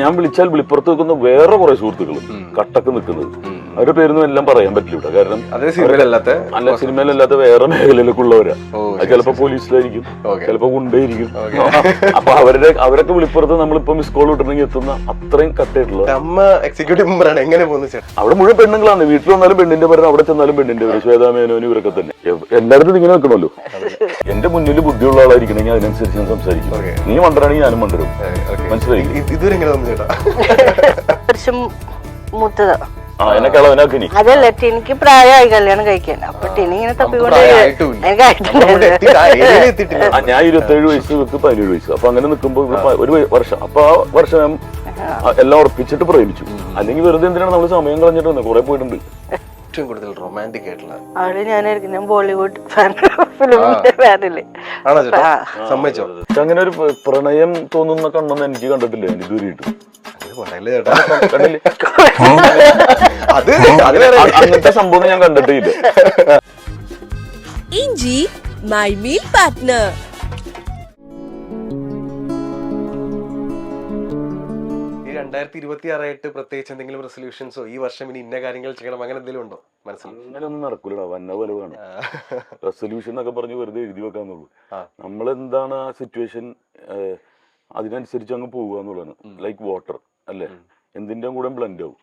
ഞാൻ വിളിച്ചാൽ വിളിപ്പുറത്ത് നിൽക്കുന്ന വേറെ കുറെ സുഹൃത്തുക്കൾ കട്ടക്ക് നിൽക്കുന്നത് അവരുടെ പേരൊന്നും എല്ലാം പറയാൻ പറ്റില്ല ഇവിടെ. കാരണം അല്ല സിനിമയിലല്ലാത്ത വേറെ മേഖലയിലൊക്കെ ഉള്ളവരാ. ചിലപ്പോ പോലീസിലായിരിക്കും, ചിലപ്പോ ഗുണ്ടയിരിക്കും. അപ്പൊ അവരൊക്കെ വിളിപ്പുറത്ത് നമ്മളിപ്പോ മിസ് കോൾ വിട്ടിട്ടുണ്ടെങ്കിൽ എത്തുന്ന അത്രയും കട്ടായിട്ടുള്ള അവിടെ മുഴുവൻ പെണ്ണുങ്ങളാണ്. വീട്ടിൽ വന്നാലും പെണ്ണിന്റെ പേര്, അവിടെ ചെന്നാലും പെണ്ണിന്റെ പേര്. ശ്വേതാ മേനോനും ഇവരൊക്കെ തന്നെ. എല്ലായിടത്തും ഇങ്ങനെ വെക്കണമല്ലോ. എന്റെ മുന്നിൽ ബുദ്ധിയുള്ള ആളായിരിക്കണമെങ്കിൽ അതിനനുസരിച്ച് ഞാൻ സംസാരിക്കും. നീ മണ്ടരാണെങ്കിൽ ഞാനും മണ്ടരും. മനസ്സിലായി? അതല്ല, ടിനിക്ക് പ്രായമായി കല്യാണം കഴിക്കാൻ. അപ്പൊ ടിനി ഇങ്ങനെ തപ്പിക്കൊണ്ട് ഞാൻ 27 വയസ്സ്, ഇവർക്ക് 17 വയസ്സ്. അപ്പൊ അങ്ങനെ നിൽക്കുമ്പോ ഒരു വർഷം, അപ്പൊ ആ വർഷം എല്ലാം ഉറപ്പിച്ചിട്ട് പ്രേമിച്ചു. അല്ലെങ്കിൽ വെറുതെ എന്തിനാണ് നമ്മൾ സമയം കളഞ്ഞിട്ട് കുറെ പോയിട്ടുണ്ട്. ഏറ്റവും കൂടുതൽ റൊമാൻറ്റിക് ആയിട്ടുള്ള അവിടെ ഞാനായിരിക്കും. ഞാൻ ബോളിവുഡ് ഫിലിമിന്റെ ഫാനല്ലേ. സമ്മതിച്ചോ? അങ്ങനെ ഒരു പ്രണയം തോന്നുന്ന കണ്ണൊന്നും എനിക്ക് കണ്ടിട്ടില്ല ഞാൻ ഇതുവരെയായിട്ട്. അങ്ങനത്തെ സംഭവം ഞാൻ കണ്ടിട്ടില്ല. ഇഞ്ചി മൈ മീൽ പാർട്ട്ണർ. ഈ 2026 പ്രത്യേകിച്ച് എന്തെങ്കിലും റെസൊല്യൂഷൻസോ ഈ വർഷം ഇനി ഇന്ന കാര്യങ്ങൾ ചെയ്യണം അങ്ങനെ എന്തെങ്കിലും ഉണ്ടോ മനസ്സിൽ? അങ്ങനെയൊന്നും നടക്കൂലടാ, വന്ന പോലെ വേണം. റെസൊല്യൂഷൻ എന്നൊക്കെ പറഞ്ഞ് വെറുതെ എഴുതി വെക്കാന്നുള്ളൂ. നമ്മളെന്താണ് ആ സിറ്റുവേഷൻ അതിനനുസരിച്ച് അങ്ങ് പോവുക എന്നുള്ളതാണ്. ലൈക്ക് വാട്ടർ അല്ലേ, എന്തിൻ്റെ കൂടെ ബ്ലെൻഡ് ആവും.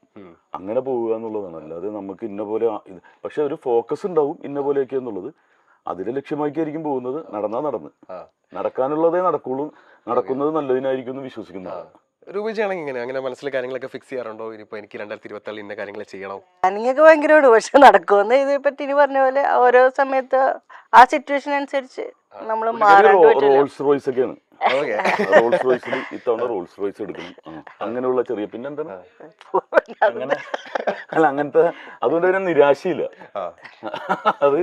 അങ്ങനെ പോവുക എന്നുള്ളതാണ്. അല്ലാതെ നമുക്ക് ഇന്ന പോലെ പക്ഷെ ഒരു ഫോക്കസ് ഉണ്ടാവും ഇന്ന പോലെയൊക്കെ എന്നുള്ളത്. അതിനെ ലക്ഷ്യമാക്കിയായിരിക്കും പോകുന്നത്. നടക്കാനുള്ളതേ നടക്കുള്ളൂ. നടക്കുന്നത് നല്ലതിനായിരിക്കും എന്ന് വിശ്വസിക്കുന്നതാണ്. രൂപയാണെങ്കിൽ ഇങ്ങനെ അങ്ങനെ മനസ്സിലെ കാര്യങ്ങളൊക്കെ ഫിക്സ് ചെയ്യാറുണ്ടോ? ഇനിയിപ്പോ എനിക്ക് 2026 ഇന്ന കാര്യങ്ങൾ ചെയ്യണം. പ്ലാനിങ്ങൊക്കെ ഭയങ്കരമാണ്. പക്ഷെ നടക്കുമെന്ന് ഇതിപ്പറ്റി ഇനി പറഞ്ഞ പോലെ ഓരോ സമയത്ത് ആ സിറ്റുവേഷൻ അനുസരിച്ച് നമ്മൾ റോൾസ് റോയ്സ് ഒക്കെയാണ്. റോൾസ് റോയ്സിൽ ഇത്തവണ റോൾസ് റോയ്സ് എടുക്കണം. അങ്ങനെയുള്ള ചെറിയ പിന്നെന്താണ് അങ്ങനത്തെ. അതുകൊണ്ട് തന്നെ നിരാശയില്ല. അത്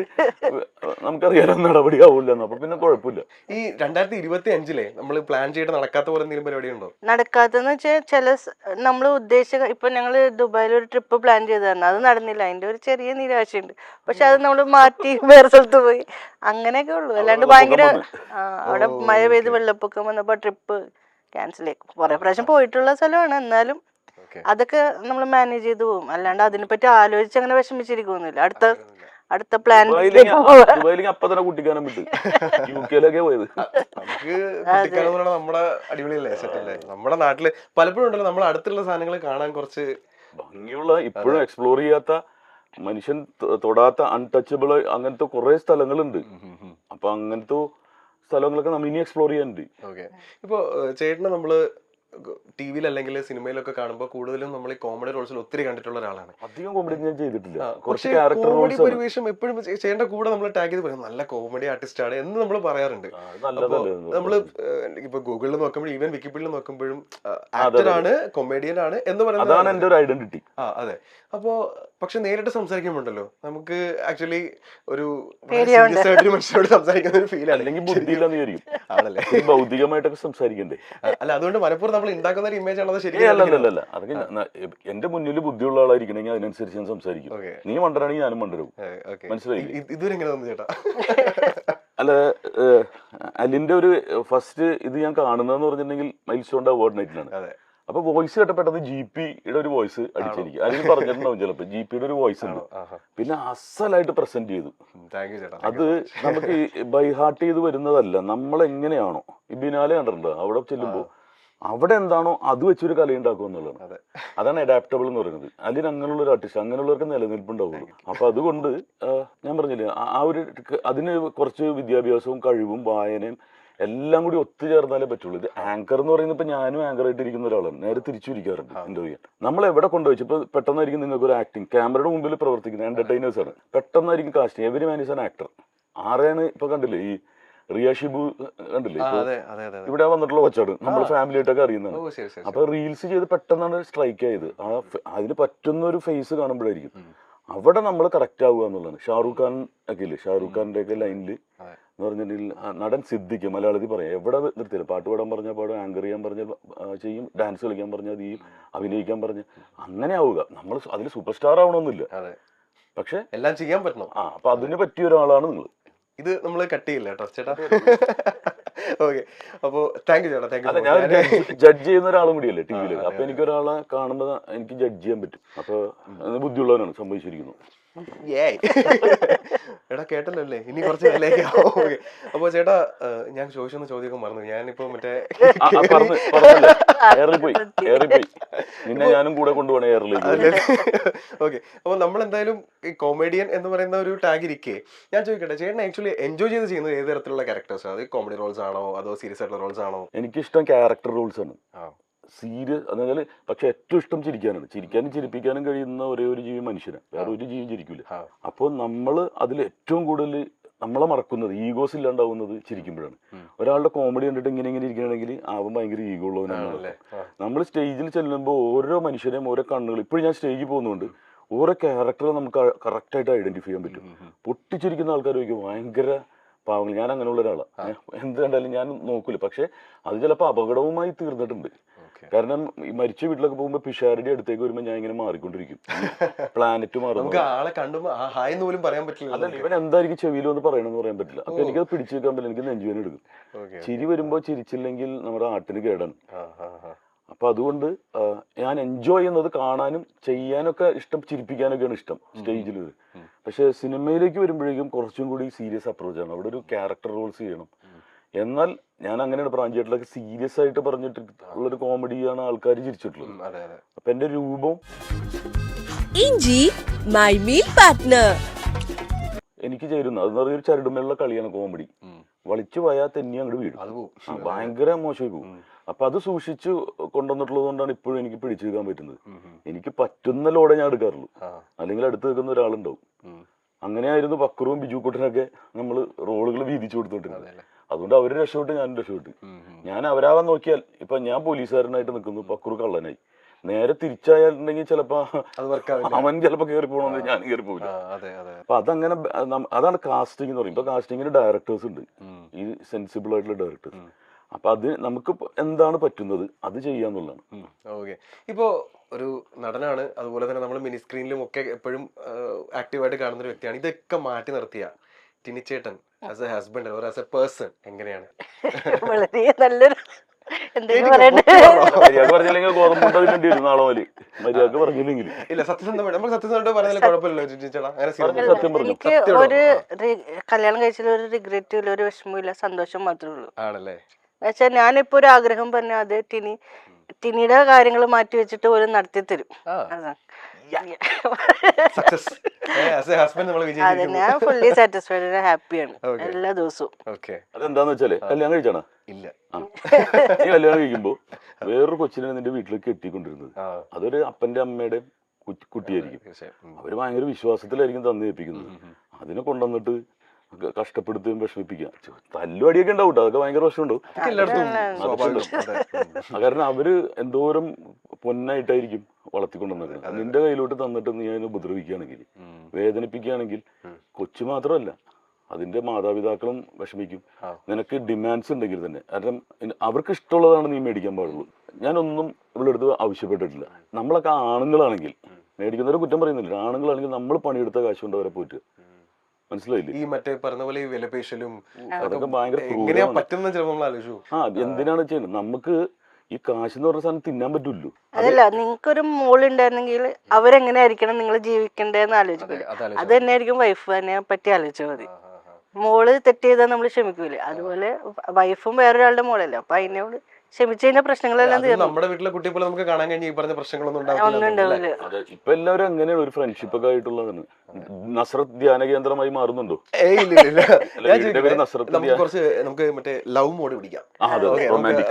നമുക്കറിയാലോ നടപടിയാവൂല. അപ്പൊ പിന്നെ കുഴപ്പമില്ല. ഈ 2025 നമ്മൾ പ്ലാൻ ചെയ്തിട്ട് നടക്കാത്ത പോലെ എന്തെങ്കിലും പരിപാടി ഉണ്ടോ? നടക്കാത്തെന്ന് വെച്ചാൽ ചില നമ്മൾ ഉദ്ദേശിച്ച ഇപ്പൊ ഞങ്ങള് ദുബായിൽ ഒരു ട്രിപ്പ് പ്ലാൻ ചെയ്തായിരുന്നു. അത് നടന്നില്ല. അതിന്റെ ഒരു ചെറിയ നിരാശയുണ്ട്. പക്ഷെ അത് നമ്മൾ മാറ്റി വേറെ സ്ഥലത്ത് പോയി. അങ്ങനെയൊക്കെ ഉള്ളു. അല്ലാണ്ട് ഭയങ്കര അവിടെ മഴ പെയ്ത് വെള്ളപ്പൊക്കം വന്നപ്പോ ട്രിപ്പ് ക്യാൻസൽ ആയി. കുറെ പ്രാവശ്യം പോയിട്ടുള്ള സ്ഥലമാണ്. എന്നാലും അതൊക്കെ നമ്മൾ മാനേജ് ചെയ്ത് പോകും. അല്ലാണ്ട് അതിനെപ്പറ്റി ആലോചിച്ച് അങ്ങനെ വിഷമിച്ചിരിക്കുന്നില്ല. അടുത്ത പ്ലാൻ അപ്പൊ തന്നെ കുട്ടിക്കാനം വിട്ട് യുകെയിലൊക്കെ പോയത്. നമുക്ക് കുട്ടിക്കാനം നമ്മുടെ അടിപൊളിയല്ലേ, സെറ്റല്ലേ? നമ്മുടെ നാട്ടില് പലപ്പോഴും ഉണ്ടല്ലോ നമ്മൾ അടുത്തുള്ള സാധനങ്ങൾ കാണാൻ കുറച്ച് ഭംഗിയുള്ള, ഇപ്പോഴും എക്സ്പ്ലോർ ചെയ്യാത്ത, മനുഷ്യൻ തൊടാത്ത, അൺടച്ചബിൾ അങ്ങനത്തെ കുറെ സ്ഥലങ്ങളുണ്ട്. അപ്പൊ അങ്ങനത്തെ സ്ഥലങ്ങളൊക്കെ നമ്മൾ ഇനി എക്സ്പ്ലോർ ചെയ്യാനുണ്ട്. ഓക്കെ. ഇപ്പൊ ചേട്ടനെ നമ്മള് ടിവിയിൽ അല്ലെങ്കിൽ സിനിമയിലൊക്കെ കാണുമ്പോൾ കൂടുതലും നമ്മൾ ഈ കോമഡി റോൾസിൽ ഒത്തിരി കണ്ടിട്ടുള്ള ഒരാളാണ്. അധികം കോമഡി ഞാൻ ചെയ്തിട്ടില്ല. പക്ഷേ കോമഡി പരിവേഷം എപ്പോഴും ചേട്ടന്റെ കൂടെ നമ്മൾ ടാഗ് ചെയ്ത് പറയും നല്ല കോമഡി ആർട്ടിസ്റ്റ് ആണ് എന്ന് നമ്മൾ പറയാറുണ്ട്. നമ്മള് ഇപ്പൊ ഗൂഗിളിൽ നോക്കുമ്പോഴും ഈവൻ വിക്കിപീഡിയയിൽ നോക്കുമ്പോഴും ആക്ടറാണ്, കൊമേഡിയൻ ആണ് എന്ന് പറയുന്നത്. അതാണ് എന്റെ ഒരു ഐഡന്റിറ്റി. അതെ. അപ്പോ പക്ഷെ നേരിട്ട് സംസാരിക്കുമ്പോണ്ടല്ലോ നമുക്ക് ആക്ച്വലി ഒരു മനുഷ്യരോട് സംസാരിക്കുന്ന ഒരു ഫീൽ ആണ്. അല്ലെങ്കിൽ ബുദ്ധിയില്ലെന്ന് വിചാരിക്കും. ആണല്ലേ? ഭൗതികമായിട്ടൊക്കെ സംസാരിക്കണ്ടേ? അല്ല, അതുകൊണ്ട് മനഃപൂർവ്വം നമ്മൾ ഉണ്ടാക്കുന്ന ഒരു ഇമേജ് ആണത്? ശരിയല്ല. അതൊക്കെ എന്റെ മുന്നിൽ ബുദ്ധിയുള്ള ആളായിരിക്കണമെങ്കിൽ അതിനനുസരിച്ച് ഞാൻ സംസാരിക്കും. നീ മണ്ടരാണെങ്കിൽ ഞാനും മണ്ടരും. മനസ്സിലായി? ഇതുവരെ എങ്ങനെ തോന്നുന്നു ചേട്ടാ? അല്ല, അലിന്റെ ഒരു ഫസ്റ്റ് ഇത് ഞാൻ കാണുന്നതെന്ന് പറഞ്ഞിട്ടുണ്ടെങ്കിൽ മൈൽ സ്റ്റോൺ അവാർഡ് നൈറ്റിലാണ്. അപ്പൊ വോയിസ് കേട്ടപ്പെട്ടത് GPയുടെ ഒരു വോയിസ് അടിച്ചെനിക്ക്. അതിന് പറഞ്ഞിട്ടുണ്ടാവും ചിലപ്പോ. GPയുടെ ഒരു വോയിസ് ഉണ്ട്. പിന്നെ അസലായിട്ട് പ്രസന്റ് ചെയ്തു. അത് നമുക്ക് ബൈ ഹാർട്ട് ചെയ്ത് വരുന്നതല്ല. നമ്മൾ എങ്ങനെയാണോ ഈ ബിനാലെ കണ്ടിട്ടുണ്ടോ, അവിടെ ചെല്ലുമ്പോ അവിടെ എന്താണോ അത് വെച്ചൊരു കലയുണ്ടാക്കുക എന്നുള്ളതാണ്. അതാണ് അഡാപ്റ്റബിൾ എന്ന് പറയുന്നത്. അതിന് അങ്ങനെയുള്ള ഒരു ആർട്ടിസ്റ്റ്, അങ്ങനെയുള്ളവർക്ക് നിലനിൽപ്പുണ്ടാവുള്ളൂ. അപ്പൊ അതുകൊണ്ട് ഞാൻ പറഞ്ഞില്ലേ, ആ ഒരു അതിന് കുറച്ച് വിദ്യാഭ്യാസവും കഴിവും വായനയും എല്ലാം കൂടി ഒത്തുചേർന്നാലേ പറ്റുള്ളൂ. ഇത് ആങ്കർ എന്ന് പറയുന്നത് ഇപ്പൊ ഞാനും ആങ്കറായിട്ട് ഇരിക്കുന്ന ഒരാളാണ്. നേരെ തിരിച്ചിരിക്കാറുണ്ട് ഇന്റർവ്യൂ ചെയ്യാൻ. നമ്മൾ എവിടെ കൊണ്ടുവച്ചു ഇപ്പൊ പെട്ടെന്നായിരിക്കും നിങ്ങൾക്ക് ഒരു ആക്ടിങ്, ക്യാമറയുടെ മുമ്പിൽ പ്രവർത്തിക്കുന്ന എന്റർടൈനേഴ്സ് ആണ്. പെട്ടെന്നായിരിക്കും casting. Every man is an actor. ആരെയാണ് ഇപ്പൊ കണ്ടില്ലേ, ഈ റിയ ഷിബു കണ്ടില്ലേ, ഇവിടെ വന്നിട്ടുള്ള കൊച്ചാണ്, നമ്മുടെ ഫാമിലി ആയിട്ടൊക്കെ അറിയുന്നതാണ്. അപ്പൊ റീൽസ് ചെയ്ത് പെട്ടെന്നാണ് സ്ട്രൈക്ക് ആയത്. അതിന് പറ്റുന്ന ഒരു ഫേസ് കാണുമ്പോഴായിരിക്കും അവിടെ നമ്മൾ കറക്റ്റ് ആവുക എന്നുള്ളതാണ്. ഷാറൂഖ് ഖാൻ ഒക്കെ ഇല്ലേ, ഷാറൂഖ് ഖാന്റെ ഒക്കെ ലൈനില് എന്ന് പറഞ്ഞിട്ടുണ്ടെങ്കിൽ നടൻ സിദ്ദിഖ് മലയാളത്തിൽ പറയാം. എവിടെ നിർത്തിയില്ല, പാട്ട് പാടാൻ പറഞ്ഞാൽ പാടും, ആങ്കർ ചെയ്യാൻ പറഞ്ഞ ചെയ്യും, ഡാൻസ് കളിക്കാൻ പറഞ്ഞാൽ ചെയ്യും, അഭിനയിക്കാൻ പറഞ്ഞ അങ്ങനെ ആവുക. നമ്മൾ അതിൽ സൂപ്പർ സ്റ്റാർ ആവണമെന്നില്ല, പക്ഷെ എല്ലാം ചെയ്യാൻ പറ്റണം. അപ്പൊ അതിന് പറ്റിയ ഒരാളാണ് നിങ്ങൾ. ഇത് നമ്മൾ കട്ട് ചെയ്യില്ല കേട്ടോ ചേട്ടാ. ഓക്കെ, അപ്പോ താങ്ക് യു ചേട്ടാ, താങ്ക് അല്ല, യു. ഞാൻ ജഡ്ജ് ചെയ്യുന്ന ഒരാളും കൂടിയല്ലേ ടി വിയിൽ. അപ്പൊ എനിക്ക് ഒരാളെ കാണുമ്പോൾ എനിക്ക് ജഡ്ജ് ചെയ്യാൻ പറ്റും. അപ്പൊ ബുദ്ധിയുള്ളവനാണ്, സംഭവിച്ചിരിക്കുന്നു. എടാ കേട്ടല്ലേ, ഇനി കുറച്ച് വിലയൊക്കെ ആവും. ഓക്കെ, അപ്പൊ ചേട്ടാ ഞാൻ ചോദിച്ചൊന്ന് ചോദ്യമൊക്കെ മറന്നു. ഞാനിപ്പോ മറ്റേ ഏറിപ്പോയി നിന്നെ ഞാനും കൂടെ കൊണ്ടുപോകണേ എയറിലേക്ക്. ഓക്കെ, അപ്പൊ നമ്മൾ എന്തായാലും ഈ കോമഡിയൻ എന്ന് പറയുന്ന ഒരു ടാഗ് ഇരിക്കേ, ഞാൻ ചോദിക്കട്ടെ, ചേട്ടൻ ആക്ച്വലി എൻജോയ് ചെയ്ത് ചെയ്യുന്നത് ഏത് തരത്തിലുള്ള ക്യാരക്ടേഴ്സ്? അത് കോമഡി റോൾസ് ആണോ അതോ സീരിയസ് ആയിട്ടുള്ള റോൾസ് ആണോ? എനിക്കിഷ്ടം ക്യാരക്ടർ റോൾസ് ആണ്. സീരിയസ് എന്നാൽ പക്ഷെ ഏറ്റവും ഇഷ്ടം ചിരിക്കാനാണ്. ചിരിക്കാനും ചിരിപ്പിക്കാനും കഴിയുന്ന ഒരേ ഒരു ജീവി മനുഷ്യനാണ്, വേറെ ഒരു ജീവിയും ചിരിക്കൂല. അപ്പോൾ നമ്മൾ അതിൽ ഏറ്റവും കൂടുതൽ നമ്മളെ മറക്കുന്നത്, ഈഗോസ് ഇല്ലാണ്ടാവുന്നത് ചിരിക്കുമ്പോഴാണ്. ഒരാളുടെ കോമഡി കണ്ടിട്ട് ഇങ്ങനെ ഇരിക്കുകയാണെങ്കിൽ അവൻ ഭയങ്കര ഈഗോ ഉള്ളവനാണ്. നമ്മൾ സ്റ്റേജിൽ ചെല്ലുമ്പോൾ ഓരോ മനുഷ്യരെയും ഓരോ കണ്ണുകൾ, ഇപ്പോഴും ഞാൻ സ്റ്റേജിൽ പോകുന്നുണ്ട്, ഓരോ ക്യാരക്ടറെ നമുക്ക് കറക്റ്റായിട്ട് ഐഡന്റിഫൈ ചെയ്യാൻ പറ്റും. പൊട്ടിച്ചിരിക്കുന്ന ആൾക്കാർ ചോദിക്കും ഭയങ്കര പാവങ്ങൾ. ഞാൻ അങ്ങനെയുള്ള ഒരാളാണ്, എന്ത് കണ്ടാലും ഞാൻ നോക്കൂല. പക്ഷെ അത് ചിലപ്പോൾ അപകടവുമായി തീർന്നിട്ടുണ്ട്. കാരണം ഈ മരിച്ച വീട്ടിലൊക്കെ പോകുമ്പോൾ പിഷാരടി അടുത്തേക്ക് വരുമ്പോൾ ഞാൻ ഇങ്ങനെ മാറിക്കൊണ്ടിരിക്കും. പ്ലാനറ്റ് മാറും, ആളെ കണ്ടുമ്പോൾ ഹായ് എന്ന് പോലും പറയാൻ പറ്റില്ല. അല്ല, ഇവൻ എന്തായിരിക്കും ചെവിയിൽ വന്ന് പറയണമെന്ന് പറയാൻ പറ്റില്ല. അപ്പൊ എനിക്കത് പിടിച്ചു വെക്കാൻ പറ്റില്ല, എനിക്ക് നെഞ്ചുവേന എടുക്കും. ചിരി വരുമ്പോൾ ചിരിച്ചില്ലെങ്കിൽ നമ്മുടെ ആട്ടിന് കേടാണ്. അപ്പൊ അതുകൊണ്ട് ഞാൻ എൻജോയ് ചെയ്യുന്നത് കാണാനും ചെയ്യാനൊക്കെ ഇഷ്ടം, ചിരിപ്പിക്കാനൊക്കെയാണ് ഇഷ്ടം സ്റ്റേജിൽ. പക്ഷെ സിനിമയിലേക്ക് വരുമ്പോഴേക്കും കുറച്ചും കൂടി സീരിയസ് അപ്രോച്ചാണ്. അവിടെ ഒരു ക്യാരക്ടർ റോൾസ് ചെയ്യണം. എന്നാൽ ഞാൻ അങ്ങനെയാണ് പ്രാഞ്ചേട്ടിലൊക്കെ സീരിയസ് ആയിട്ട് പറഞ്ഞിട്ടുള്ളൊരു കോമഡിയാണ് ആൾക്കാർ ചിരിച്ചിട്ടുള്ളത്. അപ്പൊ എന്റെ രൂപം ഇഞ്ചി മൈ മീൽ പാർട്ട്ണർ എനിക്ക് ചേരുന്നു. അതെന്ന് പറഞ്ഞൊരു ചരടുമേലുള്ള കളിയാണ് കോമഡി. വളിച്ചു പോയാൽ തെന്നി അങ്ങോട്ട് വീഴും, ഭയങ്കര മോശമായി പോകും. അപ്പൊ അത് സൂക്ഷിച്ചു കൊണ്ടുവന്നിട്ടുള്ളത് കൊണ്ടാണ് ഇപ്പോഴും എനിക്ക് പിടിച്ചെടുക്കാൻ പറ്റുന്നത്. എനിക്ക് പറ്റുന്ന ലോടെ ഞാൻ എടുക്കാറുള്ളൂ, അല്ലെങ്കിൽ അടുത്ത് നിൽക്കുന്ന ഒരാളുണ്ടാവും. അങ്ങനെയായിരുന്നു പക്രുവും ബിജുക്കുട്ടനൊക്കെ നമ്മൾ റോളുകൾ വീതിച്ചു കൊടുത്തോണ്ടിരുന്നത്. അതുകൊണ്ട് അവര് രക്ഷപ്പെട്ട് ഞാനും രക്ഷപ്പെട്ടു. ഞാൻ അവരാവാൻ നോക്കിയാൽ, ഇപ്പൊ ഞാൻ പോലീസുകാരനായിട്ട് നിൽക്കുന്നു, പക്രു കള്ളനായി. നേരെ തിരിച്ചായാലുണ്ടെങ്കിൽ ചിലപ്പോ അവൻ ചിലപ്പോ കയറി പോകണമെന്ന് ഞാൻ കയറി പോകില്ല. അപ്പൊ അതങ്ങനെ അതാണ് കാസ്റ്റിംഗ് എന്ന് പറയും. ഇപ്പൊ കാസ്റ്റിങ്ങിന് ഡയറക്ടേഴ്സ് ഉണ്ട്, ഈ സെൻസിബിൾ ആയിട്ടുള്ള ഡയറക്ടേഴ്സ്. അപ്പൊ അത് നമുക്ക് എന്താണ് പറ്റുന്നത് അത് ചെയ്യാന്നുള്ളതാണ്. ഓക്കെ, ഇപ്പോ ഒരു നടനാണ്, അതുപോലെ തന്നെ നമ്മൾ മിനി സ്ക്രീനിലും ഒക്കെ എപ്പോഴും ആക്റ്റീവായിട്ട് കാണുന്ന ഒരു വ്യക്തിയാണ്. ഇതൊക്കെ മാറ്റി നിർത്തിയ ടിനിച്ചേട്ടൻ as a husband or as a person എങ്ങനെയാണ്? വളരെ നല്ലൊരു എന്തെങ്കിലും പറയണ്ടേ? മര്യാദ പറഞ്ഞില്ലെങ്കിൽ ഗോതമ്പുണ്ട തിന്നേണ്ടി വരും നാളെ മുതൽ. മര്യാദ പറഞ്ഞില്ലെങ്കിൽ ഇല്ല, സത്യസന്ധമായിട്ട് നമുക്ക് സത്യസന്ധമായിട്ട് പറഞ്ഞാൽ കുഴപ്പമില്ലല്ലോ ടിനിച്ചേട്ടാ. അങ്ങനെ സത്യം പറഞ്ഞു. എനിക്ക് ഒരു കല്യാണം കഴിച്ചതിൽ ഒരു റിഗ്രറ്റും ഇല്ല, ഒരു വിഷമവും ഇല്ല, സന്തോഷം മാത്രമേ ഉള്ളൂ. ആണല്ലേ? എന്നുവെച്ചാൽ ഞാനിപ്പോ ഒരു ആഗ്രഹം പറഞ്ഞാൽ അത് ടിനിയുടെ കാര്യങ്ങൾ മാറ്റി വെച്ചിട്ട് ഒരു നടത്തി തരും. അതെ, ഞാൻ ഫുള്ളി സാറ്റിസ്ഫൈഡ്, ഹാപ്പിയാണ് എല്ലാ ദിവസവും. അതെന്താന്ന് വെച്ചാല് കല്യാണം കഴിച്ചാണ് ഇല്ല, നീ കല്യാണം കഴിക്കുമ്പോ വേറൊരു കൊച്ചിനെ നിന്റെ വീട്ടിലേക്ക് എത്തിക്കൊണ്ടിരുന്നത്. അതൊരു അപ്പന്റെ അമ്മയുടെ കുട്ടിയായിരിക്കും. അവര് ഭയങ്കര വിശ്വാസത്തിലായിരിക്കും തന്നു ഏൽപ്പിക്കുന്നത്. അതിനെ കൊണ്ടുവന്നിട്ട് കഷ്ടപ്പെടുത്തുകയും വിഷമിപ്പിക്കുക, തല്ലുവടിയൊക്കെ ഉണ്ടാവും. അതൊക്കെ ഭയങ്കര പ്രശ്നമുണ്ടാവും. കാരണം അവര് എന്തോരം പൊന്നായിട്ടായിരിക്കും വളർത്തിക്കൊണ്ടുവന്നത്. നിന്റെ കയ്യിലോട്ട് തന്നിട്ട് നീ അതിനെ ഉപദ്രവിക്കുകയാണെങ്കിൽ, വേദനിപ്പിക്കുകയാണെങ്കിൽ, കൊച്ചു മാത്രമല്ല അതിന്റെ മാതാപിതാക്കളും വിഷമിക്കും. നിനക്ക് ഡിമാൻഡ്സ് ഉണ്ടെങ്കിൽ തന്നെ, കാരണം അവർക്ക് ഇഷ്ടമുള്ളതാണ് നീ മേടിക്കാൻ പാടുള്ളൂ. ഞാനൊന്നും ഇവിടെ അടുത്ത് ആവശ്യപ്പെട്ടിട്ടില്ല. നമ്മളൊക്കെ ആണുങ്ങളാണെങ്കിൽ, മേടിക്കുന്നവരെ കുറ്റം പറയുന്നില്ല, ആണുങ്ങളാണെങ്കിൽ നമ്മൾ പണിയെടുത്ത കാശ് കൊണ്ട് അവരെ പോയിട്ട്, മനസ്സിലായില്ലേ? ഈ മറ്റേ പറഞ്ഞ പോലെ ഈ വിലപേശലും അതൊക്കെ ഭയങ്കര എന്തിനാണ് ചെയ്യുന്നത്? നമുക്ക് ഈ കാശ് എന്ന് പറഞ്ഞ സാധനം തിന്നാൻ പറ്റൂല്ലോ. അതല്ല, നിങ്ങൾക്കൊരു മോളുണ്ടായിരുന്നെങ്കിൽ അവരെങ്ങനെയായിരിക്കണം നിങ്ങൾ ജീവിക്കണ്ടേന്ന് ആലോചിക്കില്ല. അത് തന്നെ ആയിരിക്കും വൈഫ് തന്നെ പറ്റി ആലോചിച്ചാൽ മതി. മോള് തെറ്റ് ചെയ്താൽ നമ്മൾ ക്ഷമിക്കൂലേ, അതുപോലെ വൈഫും വേറൊരാളുടെ മോളല്ലേ. അപ്പൊ അതിനോട് ക്ഷമിച്ചു കഴിഞ്ഞാൽ പ്രശ്നങ്ങളെല്ലാം തീർന്നു. നമ്മുടെ വീട്ടിലെ കുട്ടിയെ പോലെ നമുക്ക് കാണാൻ കഴിഞ്ഞ ഈ പറഞ്ഞ പ്രശ്നങ്ങളൊന്നും ഉണ്ടാവില്ല. ഇപ്പൊ എല്ലാവരും അങ്ങനെയാണ്, ഒരു ഫ്രണ്ട്ഷിപ്പ് ഒക്കെ ആയിട്ടുള്ളതാണ്. നസ്രത്ത് ധ്യാന കേന്ദ്രമായി മാറുന്നുണ്ടോ? നമുക്ക് മറ്റേ ലവ് മോഡ് പിടിക്കാം,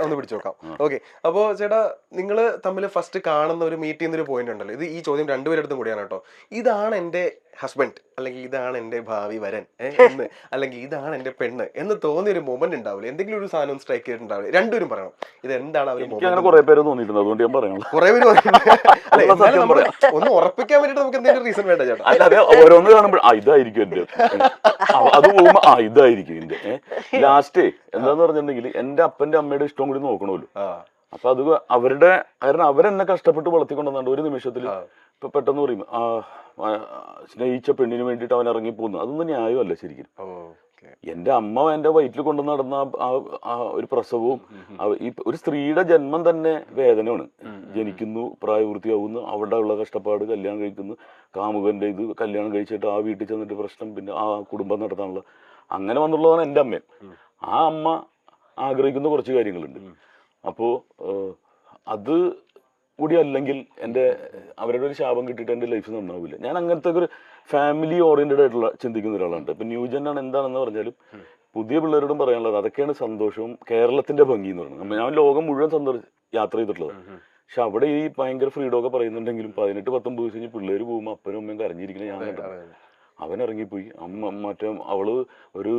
ഒന്ന് പിടിച്ചു നോക്കാം. ഓക്കെ, അപ്പോ ചേട്ടാ നിങ്ങള് തമ്മിൽ ഫസ്റ്റ് കാണുന്ന ഒരു മീറ്റ് ചെയ്യുന്ന ഒരു പോയിന്റ് ഉണ്ടല്ലോ, ഇത് ഈ ചോദ്യം രണ്ടുപേരെടുത്തും കൂടിയാണ് കേട്ടോ. ഇതാണ് എന്റെ ഹസ്ബൻഡ്, അല്ലെങ്കിൽ ഇതാണ് എന്റെ ഭാവി വരൻ എന്ന്, അല്ലെങ്കിൽ ഇതാണ് എന്റെ പെണ്ണ് എന്ന് തോന്നിയൊരു മൊമെന്റ് ഉണ്ടാവില്ല? എന്തെങ്കിലും ഒരു സാധനം സ്ട്രൈക്ക് ചെയ്തിട്ടുണ്ടാവില്ല? രണ്ടുപേരും പറയണം ഇത് എന്താണ്. അങ്ങനെ കുറെ പേര് തോന്നിയിട്ടുണ്ട്, അതുകൊണ്ട് ഞാൻ പറയണം. കുറെ പേര് ഒന്ന് ഉറപ്പിക്കാൻ വേണ്ടിട്ട് നമുക്ക് എന്തെങ്കിലും റീസൺ വേണ്ട ചേട്ടാ? അല്ലാതെ ഓരോന്ന് കാണുമ്പോൾ ഇതായിരിക്കും എന്റെ, അത് പോകുമ്പോ ഇതായിരിക്കും എന്റെ. ലാസ്റ്റ് എന്താന്ന് പറഞ്ഞിട്ടുണ്ടെങ്കിൽ എന്റെ അപ്പന്റെ അമ്മയുടെ ഇഷ്ടം കൂടി നോക്കണമല്ലോ. അപ്പൊ അത് അവരുടെ, കാരണം അവരെന്നെ കഷ്ടപ്പെട്ട് വളർത്തിക്കൊണ്ടുവന്നുണ്ട്. ഒരു നിമിഷത്തിൽ ഇപ്പൊ പെട്ടെന്ന് പറയും സ്നേഹിച്ച പെണ്ണിന് വേണ്ടിയിട്ട് അവൻ ഇറങ്ങി പോകുന്നു, അതൊന്നും ന്യായമല്ല ശരിക്കും. എൻ്റെ അമ്മ എൻ്റെ വയറ്റിൽ കൊണ്ടു നടന്ന ആ ഒരു പ്രസവവും ഈ ഒരു സ്ത്രീയുടെ ജന്മം തന്നെ വേദനയാണ്. ജനിക്കുന്നു, പ്രായപൂർത്തിയാവുന്നു, അവിടെ ഉള്ള കഷ്ടപ്പാട്, കല്യാണം കഴിക്കുന്നു, കാമുകന്റെ ഇത്, കല്യാണം കഴിച്ചിട്ട് ആ വീട്ടിൽ ചെന്നിട്ട് പ്രശ്നം, പിന്നെ ആ കുടുംബം നടത്താനുള്ള അങ്ങനെ വന്നുള്ളതാണ് എൻ്റെ അമ്മ. ആ അമ്മ ആഗ്രഹിക്കുന്ന കുറച്ച് കാര്യങ്ങളുണ്ട്. അപ്പോൾ അത് കൂടി അല്ലെങ്കിൽ അവരുടെ ഒരു ശാപം കിട്ടിയിട്ട് എൻ്റെ ലൈഫ് നന്നാവില്ല. ഞാൻ അങ്ങനത്തെ ഒരു ഫാമിലി ഓറിയന്റഡ് ആയിട്ടുള്ള ചിന്തിക്കുന്ന ഒരാളാണ്. ഇപ്പം ന്യൂ ജെൻ ആണ് എന്താണെന്ന് പറഞ്ഞാലും പുതിയ പിള്ളേരോടും പറയാനുള്ളത് അതൊക്കെയാണ് സന്തോഷവും കേരളത്തിന്റെ ഭംഗി എന്ന് പറയുന്നത്. ഞാൻ ലോകം മുഴുവൻ യാത്ര ചെയ്തിട്ടുള്ളത്. പക്ഷെ അവിടെ ഈ ഭയങ്കര ഫ്രീഡം ഒക്കെ പറയുന്നുണ്ടെങ്കിലും 18-19 ദിവസം കഴിഞ്ഞ് പിള്ളേർ പോകുമ്പോൾ അപ്പനും അമ്മയും കരഞ്ഞിരിക്കുന്നത് ഞാൻ കണ്ടത്. അവൻ ഇറങ്ങിപ്പോയി, അവള് ഒരു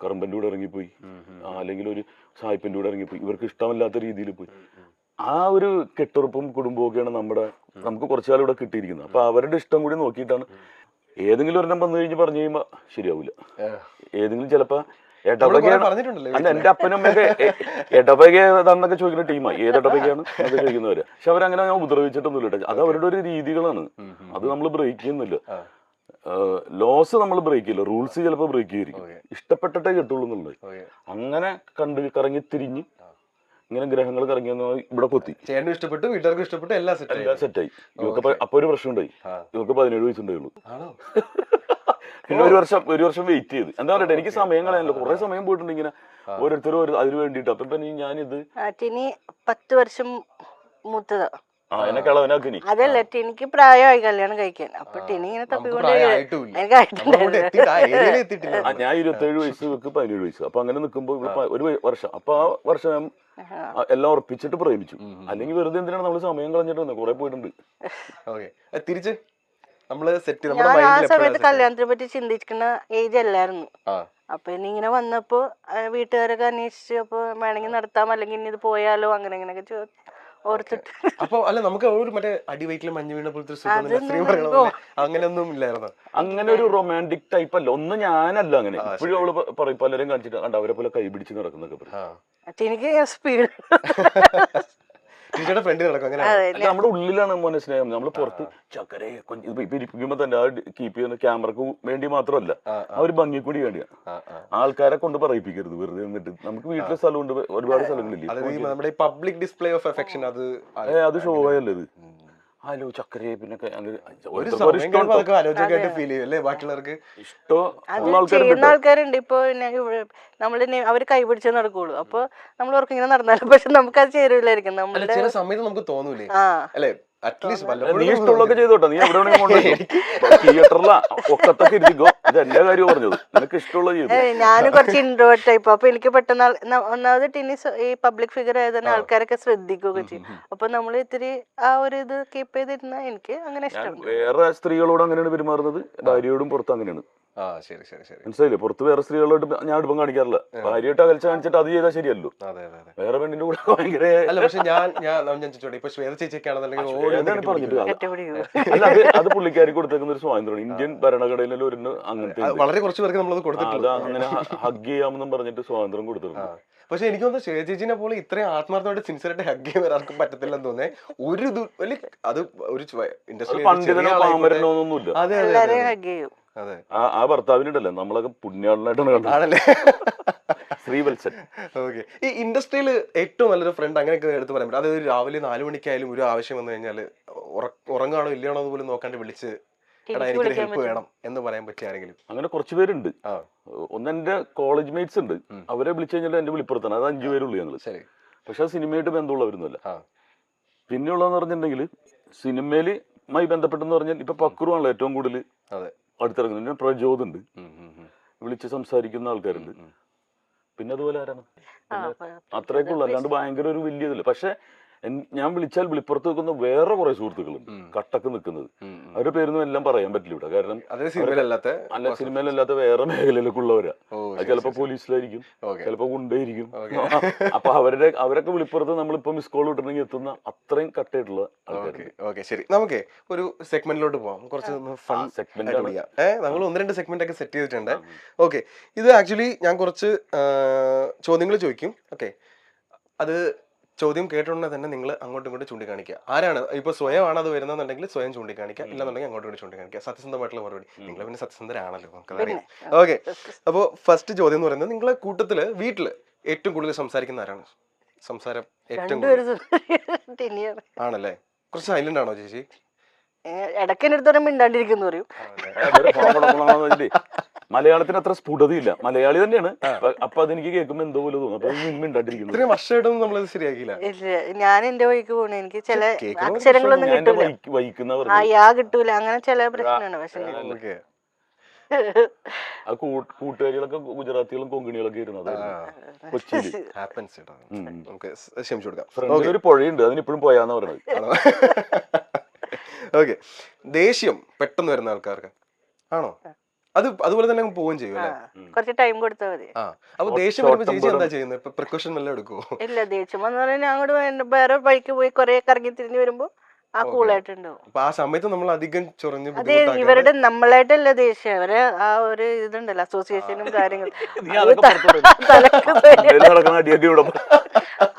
കറമ്പൻ്റെ കൂടെ ഇറങ്ങിപ്പോയി, അല്ലെങ്കിൽ ഒരു സായിപ്പിന്റെ കൂടെ ഇറങ്ങിപ്പോയി, ഇവർക്ക് ഇഷ്ടമല്ലാത്ത രീതിയിൽ പോയി. ആ ഒരു കെട്ടുറപ്പും കുടുംബവും ഒക്കെയാണ് നമുക്ക് കുറച്ചുകാലം ഇവിടെ കിട്ടിയിരിക്കുന്നത്. അപ്പൊ അവരുടെ ഇഷ്ടം കൂടി നോക്കിയിട്ടാണ് ഏതെങ്കിലും ഒരെണ്ണം വന്നു കഴിഞ്ഞ് പറഞ്ഞു കഴിയുമ്പോ ശരിയാവില്ല. ഏതെങ്കിലും ചിലപ്പോ അല്ല എന്റെ അപ്പനും അമ്മയൊക്കെ എടവക ഏതാന്നൊക്കെ ചോദിക്കുന്ന ടീമാണ്. ഏത് എടവകയാണ് എന്നൊക്കെ ചോദിക്കുന്നവര്. പക്ഷെ അവരങ്ങനെ ഞാൻ ഉപദ്രവിച്ചിട്ടൊന്നുമില്ല. അത് അവരുടെ ഒരു രീതികളാണ്. അത് നമ്മൾ ബ്രേക്ക് ചെയ്യുന്നില്ല. ലോസ് നമ്മൾ ബ്രേക്ക് ചെയ്യില്ല, റൂൾസ് ചിലപ്പോൾ ബ്രേക്ക് ചെയ്തിരിക്കും. ഇഷ്ടപ്പെട്ടിട്ടേ കിട്ടുള്ളൂ എന്നുള്ളത്. അങ്ങനെ കറങ്ങി തിരിഞ്ഞ് ഇങ്ങനെ ഗ്രഹങ്ങൾ കറങ്ങി ഇവിടെ കൊത്തി. ചേട്ടനും ഇഷ്ടപ്പെട്ടു, വീട്ടുകാർക്കും ഇഷ്ടപ്പെട്ടു, എല്ലാം സെറ്റായി. ഇവർക്ക് അപ്പൊ ഒരു പ്രശ്നം ഉണ്ടായി. ഇവർക്ക് 17 വയസ്സുണ്ടായുള്ളൂ. പിന്നെ ഒരു വർഷം വെയിറ്റ് ചെയ്ത്. എന്താ പറയട്ടെ, എനിക്ക് സമയം കളയാനല്ലോ, കുറെ സമയം പോയിട്ടുണ്ട് ഇങ്ങനെ ഓരോരുത്തരും അതിന് വേണ്ടിട്ട്. അപ്പൊ ഇപ്പൊ ഞാനിത് 10 വർഷം മൂത്തതാ. എന്നെ കളവനാക്കിനി. അതല്ല, ടിനിക്ക് പ്രായമായി കല്യാണം കഴിക്കാൻ. അപ്പൊ ടിനി ഇങ്ങനെ തപ്പിക്കൊണ്ട് ഞാൻ 27 വയസ്സ്, ഇവർക്ക് 17 വയസ്സ്. അപ്പൊ അങ്ങനെ നിൽക്കുമ്പോ ഒരു വർഷം, അപ്പൊ ആ വർഷം എല്ലാം ഉറപ്പിച്ചിട്ട് പ്രേമിച്ചു. അല്ലെങ്കിൽ വെറുതെ എന്തിനാണ് നമ്മള് സമയം കളഞ്ഞിട്ട് കുറെ പോയിട്ടുണ്ട്. തിരിച്ച് ഞാൻ ആ സമയത്ത് കല്യാണത്തിനെ പറ്റി ചിന്തിക്കുന്ന ഏജ് അല്ലായിരുന്നു. അപ്പൊ ഇനി ഇങ്ങനെ വന്നപ്പോ വീട്ടുകാരൊക്കെ അന്വേഷിച്ചു. അപ്പൊ വേണമെങ്കിൽ നടത്താം, അല്ലെങ്കിൽ ഇനി ഇത് പോയാലോ, അങ്ങനെ ഇങ്ങനെയൊക്കെ ഓർത്തിട്ട്. അപ്പൊ അല്ല, നമുക്ക് ഒരു മറ്റേ അടിവയറ്റില് മഞ്ഞ് വീണ പോലത്തെ അങ്ങനെയൊന്നും ഇല്ലായിരുന്നു. അങ്ങനെ ഒരു റൊമാൻറ്റിക് ടൈപ്പ് അല്ല. ഒന്നും ഞാനല്ല അങ്ങനെ. ഇപ്പോഴും അവള് പറയും, പലരും കാണിച്ചിട്ട് കണ്ട അവരെ പോലെ കൈ പിടിച്ച് നടക്കുന്നൊക്കെ പറയും. എനിക്ക് സ്പീഡ് നമ്മുടെ ഉള്ളിലാണ് മോനെ സ്നേഹം. നമ്മള് പുറത്ത് ചക്കരെ ഇരിപ്പിക്കുമ്പോ തന്നെ ആ കീപ്പ് ചെയ്യുന്ന ക്യാമറക്ക് വേണ്ടി മാത്രമല്ല, ആ ഒരു ഭംഗി കൂടി വേണ്ടിയാ. ആൾക്കാരെ കൊണ്ട് പറയിപ്പിക്കരുത് വെറുതെ എന്നിട്ട്. നമുക്ക് വീട്ടിലെ സ്ഥലമുണ്ട്, ഒരുപാട് സ്ഥലങ്ങളില്ലേ. പബ്ലിക് ഡിസ്പ്ലേ ഓഫ് അഫെക്ഷൻ അത് ഷോ ആയല്ലേ ഇത്. ഹലോ ചക്കരെ പിന്നെ ചെയ്യുന്ന ആൾക്കാരുണ്ട്. ഇപ്പൊ നമ്മള് അവര് കൈപിടിച്ചേ നടക്കുള്ളൂ. അപ്പൊ നമ്മൾ ഓർക്ക് ഇങ്ങനെ നടന്നാലും പക്ഷെ നമുക്കത് ചേരൂലായിരിക്കും. നമ്മള് ചില സമയത്ത് നമുക്ക് തോന്നൂലേ, അല്ലെ? നീ ഇഷ്ടമുള്ളതൊക്കെ ചെയ്തോട്ടെ, നീ എവിടെ തിയേറ്ററിലാ ഒക്കത്തൊക്കെ ഇരിക്കോ. ഇത് എന്റെ കാര്യം പറഞ്ഞത്, നിനക്ക് ഇഷ്ടമുള്ളത് ചെയ്തു. ഞാനും കുറച്ച് ഇൻട്രോവേർട്ട് ടൈപ്പ്. അപ്പൊ എനിക്ക് പെട്ടെന്ന് ഒന്നാമത് ടിനിസ് ഈ പബ്ലിക് ഫിഗർ ആയത് തന്നെ ആൾക്കാരൊക്കെ ശ്രദ്ധിക്കുകയൊക്കെ ചെയ്യും. അപ്പൊ നമ്മൾ ഇത്തിരി ആ ഒരു ഇത് കീപ്പ് ചെയ്തിരുന്ന എനിക്ക് അങ്ങനെ ഇഷ്ടം. വേറെ സ്ത്രീകളോട് അങ്ങനെയാണ് പെരുമാറുന്നത്, ഭാര്യയോടും പുറത്ത് അങ്ങനെയാണ്. മനസ്സിലായില്ലേ? പുറത്ത് വേറെ സ്ത്രീകളോട് ഞാൻ അടുപ്പം കാണിക്കാറില്ല. ഭാര്യയായിട്ട് അകൽച്ച കാണിച്ചിട്ട് അത് ചെയ്താൽ ശരിയല്ലോ. വേറെ പെണ്ണിന്റെ കൂടെ ഭയങ്കര അല്ല, അത് പുള്ളിക്കാരി കൊടുത്തേക്കുന്ന ഒരു സ്വാതന്ത്ര്യമാണ്. ഇന്ത്യൻ ഭരണഘടനയിൽ ഒരു അങ്ങനത്തെ വളരെ കുറച്ച് പേർക്ക് നമ്മളത് കൊടുത്തിട്ടുണ്ട്. അങ്ങനെ ഹഗ് ചെയ്യാമെന്നും പറഞ്ഞിട്ട് സ്വാതന്ത്ര്യം കൊടുത്തിട്ടുണ്ട്. പക്ഷെ എനിക്ക് തോന്നുന്നു ചേച്ചിനെ പോലെ ഇത്രയും ആത്മാർത്ഥമായിട്ട് സിൻസിയറായിട്ട് ഹഗ് ചെയ്യാൻ ഒരാൾക്കും പറ്റത്തില്ലെന്ന് തോന്നേ. ഒരു അത് ഒരു പണ്ഡിതനോ പാമരനോന്നൊന്നുമില്ല. അതെ, ആ ഭർത്താവിനുണ്ടല്ലോ നമ്മളൊക്കെ പുണ്യാളനായിട്ടാണ് കണ്ടത്. ശ്രീവത്സൻ. ഓക്കെ, ഈ ഇൻഡസ്ട്രിയിൽ ഏറ്റവും നല്ലൊരു ഫ്രണ്ട് അങ്ങനെയൊക്കെ എടുത്ത് പറയാൻ പറ്റും. അതായത് രാവിലെ 4 മണിക്കായാലും ഒരു ആവശ്യം വന്നു കഴിഞ്ഞാല് ഉറങ്ങാണോ ഇല്ലയാണോ എന്ന് പോലും നോക്കാണ്ട് വിളിച്ച് എനിക്കൊരു ഹെൽപ്പ് വേണം എന്ന് പറയാൻ പറ്റിയ ആരെങ്കിലും? അങ്ങനെ കുറച്ച് പേരുണ്ട്. ഒന്ന് എന്റെ കോളേജ് മേറ്റ്സ് ഉണ്ട്, അവരെ വിളിച്ചു കഴിഞ്ഞാൽ എന്റെ വിളിപ്പുറത്താണ്. അത് 5 പേരുള്ളൂ ഞങ്ങള്. പക്ഷെ അത് സിനിമയായിട്ട് ബന്ധമുള്ളവരൊന്നുമല്ല. പിന്നെയുള്ളതെന്ന് പറഞ്ഞിട്ടുണ്ടെങ്കിൽ സിനിമയിലുമായി ബന്ധപ്പെട്ടെന്ന് പറഞ്ഞാൽ ഇപ്പൊ പക്രുവാണല്ലോ ഏറ്റവും കൂടുതൽ അടുത്തിറങ്ങുന്നത്. പിന്നെ പ്രചോദ് ഉണ്ട്, വിളിച്ച് സംസാരിക്കുന്ന ആൾക്കാരുണ്ട്. പിന്നെ അതുപോലെ ആരാണ്, അത്രയൊക്കെ ഉള്ളു. അല്ലാണ്ട് ഭയങ്കര ഒരു വലിയ ഇതില്ല. പക്ഷെ ഞാൻ വിളിച്ചാൽ വിളിപ്പുറത്ത് നിൽക്കുന്ന വേറെ കുറെ സുഹൃത്തുക്കളുണ്ട് കട്ടക്ക് നിൽക്കുന്നത്. അവരുടെ പേരൊന്നും എല്ലാം പറയാൻ പറ്റില്ല ഇവിടെ. കാരണം അല്ല, സിനിമയിലല്ലാത്ത വേറെ മേഖലയിലൊക്കെ ഉള്ളവരാ. ചിലപ്പോ പോലീസിലായിരിക്കും, ചിലപ്പോ ഗുണ്ടയായിരിക്കും. അപ്പൊ അവരൊക്കെ വിളിപ്പുറത്ത് നമ്മളിപ്പോ മിസ് കോൾ ഇട്ടിട്ടുണ്ടെങ്കിൽ എത്തുന്ന അത്രയും കട്ടായിട്ടുള്ള ആൾക്കാർ. ശരി, നമുക്ക് ഒരു സെഗ്മെന്റിലോട്ട് പോവാം. കുറച്ച് നമ്മൾ 1-2 സെഗ്മെന്റ് ഒക്കെ സെറ്റ് ചെയ്തിട്ടുണ്ട്. ഓക്കെ, ഇത് ആക്ച്വലി ഞാൻ കുറച്ച് ചോദ്യങ്ങൾ ചോദിക്കും. ഓക്കെ, അത് ചോദ്യം കേട്ടുടനെ തന്നെ നിങ്ങൾ അങ്ങോട്ടും ഇങ്ങോട്ടും ചൂണ്ടിക്കാണിക്കുക. ആരാണ് ഇപ്പൊ സ്വയമാണ് അത് വരുന്നതെന്നുണ്ടെങ്കിൽ സ്വയം ചൂണ്ടിക്കാണിക്കുക, ഇല്ലെന്നുണ്ടെങ്കിൽ അങ്ങോട്ടും ഇങ്ങോട്ടും ചൂണ്ടിക്കാണിക്കുക. സത്യസന്ധമായിട്ടുള്ള മറുപടി. നിങ്ങൾ പിന്നെ സത്യസന്ധരാണല്ലോ, നമുക്കതറിയാം. ഓക്കെ, അപ്പോൾ ഫസ്റ്റ് ചോദ്യം എന്ന് പറയുന്നത്, നിങ്ങളെ കൂട്ടത്തില് വീട്ടില് ഏറ്റവും കൂടുതൽ സംസാരിക്കുന്ന ആരാണ്? സംസാരം ഏറ്റവും കൂടുതൽ ആണല്ലേ? കുറച്ച് സൈലന്റ് ആണോ ചേച്ചി? ഇടയ്ക്ക് എൻ്റെ അടുത്ത് മിണ്ടാണ്ടിരിക്കുന്നു പറയും. മലയാളത്തിന് അത്ര സ്ഫുടതയില്ല, മലയാളി തന്നെയാണ്. അപ്പൊ അതെനിക്ക് കേൾക്കുമ്പോ എന്തോ പോലെ തോന്നും. അപ്പൊ മിണ്ടാണ്ടിരിക്കുന്നു. ഇത്രയും വർഷമായിട്ടൊന്നും നമ്മളത് ശരിയാക്കിയില്ല. ഇല്ല, ഞാൻ എന്റെ വഴിക്ക് പോണേ. എനിക്ക് ചില അക്ഷരങ്ങളൊന്നും കിട്ടൂല, വഹിക്കുന്ന യാ കിട്ടൂല, അങ്ങനെ ചില പ്രശ്നമാണ്. പക്ഷെ ആ കൂട്ടുകാരികളൊക്കെ ഗുജറാത്തികളും കൊങ്കിണികളൊക്കെ ഇരുന്നത് കൊച്ചിയിൽ. നമുക്ക് ക്ഷമിച്ചു കൊടുക്കാം. ഫ്രണ്ടിൽ ഒരു പുഴയുണ്ട്, അതിനിപ്പോഴും പോയാന്ന് പറഞ്ഞത്. ഓക്കെ, ദേഷ്യം പെട്ടെന്ന് വരുന്ന ആൾക്കാർക്ക് ആണോ? അത് അതുപോലെ തന്നെ പോവുകയും ചെയ്യും അല്ലേ? കുറച്ച് ടൈം കൊടുത്താൽ മതി. അപ്പൊ ദേഷ്യം വരുമ്പോ ചേച്ചി എന്താ ചെയ്യുന്നത്? ഇപ്പൊ പ്രിക്കോഷൻ വല്ലതും എടുക്കുവോ? ഇല്ല, ദേഷ്യം വന്നു പറഞ്ഞാൽ അങ്ങോട്ട് വേറെ വഴിക്ക് പോയി കുറെ കറങ്ങി തിരിഞ്ഞു വരുമ്പോ ആ കൂളായിട്ടുണ്ടാവും. അപ്പൊ ആ സമയത്ത് നമ്മൾ അധികം ചൊറഞ്ഞ് അതെ, ഇവരുടെ നമ്മളായിട്ടല്ല ദേഷ്യം, അവരെ ആ ഒരു ഇതുണ്ടല്ലോ, അസോസിയേഷനും കാര്യങ്ങളും,